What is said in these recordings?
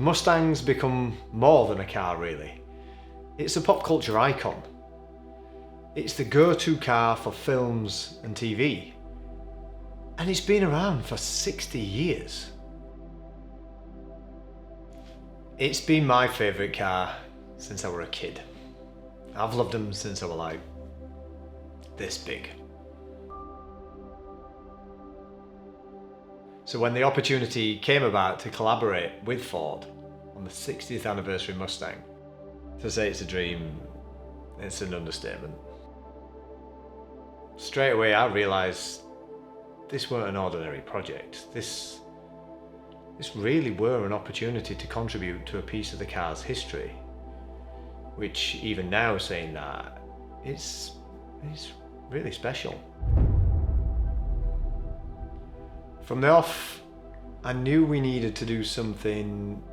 Mustang's become more than a car really. It's a pop culture icon. It's the go-to car for films and TV. And it's been around for 60 years. It's been my favourite car since I was a kid. I've loved them since I was like this big. So when the opportunity came about to collaborate with Ford on the 60th anniversary Mustang, to say it's a dream, it's an understatement. Straight away I realised this weren't an ordinary project. This really were an opportunity to contribute to a piece of the car's history, which even now saying that, it's really special. From the off, I knew we needed to do something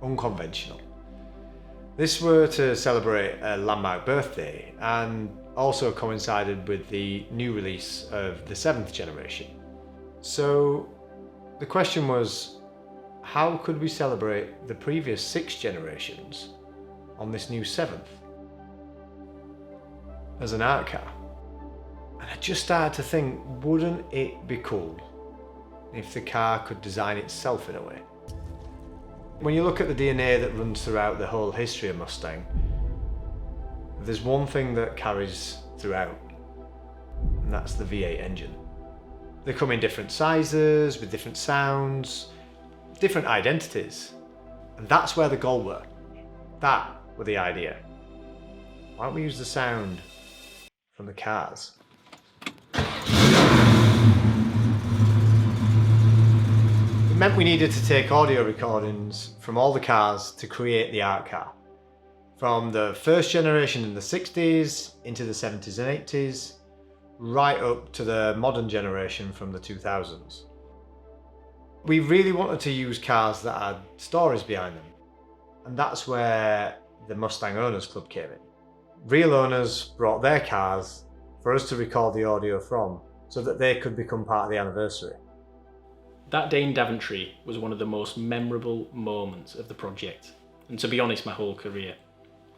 unconventional. This were to celebrate a landmark birthday and also coincided with the new release of the 7th generation. So the question was, how could we celebrate the previous 6 generations on this new 7th? As an art car. And I just started to think, wouldn't it be cool if the car could design itself in a way? When you look at the DNA that runs throughout the whole history of Mustang, there's one thing that carries throughout, and that's the V8 engine. They come in different sizes, with different sounds, different identities, and that's where the goal were. That were the idea. Why don't we use the sound from the cars? It meant we needed to take audio recordings from all the cars to create the art car. From the first generation in the 60s, into the 70s and 80s, right up to the modern generation from the 2000s. We really wanted to use cars that had stories behind them. And that's where the Mustang Owners Club came in. Real owners brought their cars for us to record the audio from, so that they could become part of the anniversary. That day in Daventry was one of the most memorable moments of the project, and to be honest, my whole career.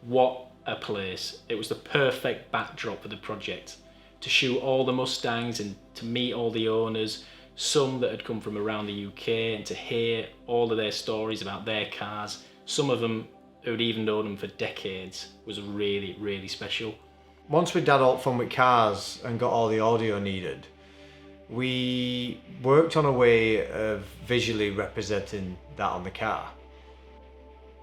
What a place. It was the perfect backdrop for the project, to shoot all the Mustangs and to meet all the owners, some that had come from around the UK, and to hear all of their stories about their cars, some of them who'd even known them for decades, was really, really special. Once we'd had all fun with cars and got all the audio needed, we worked on a way of visually representing that on the car.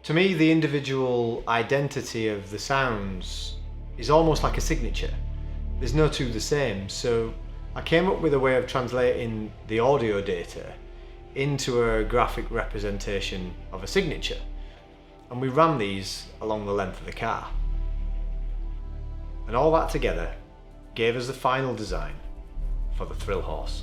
To me, the individual identity of the sounds is almost like a signature. There's no two the same, so I came up with a way of translating the audio data into a graphic representation of a signature, and we ran these along the length of the car. And all that together gave us the final design for the Thrill Horse.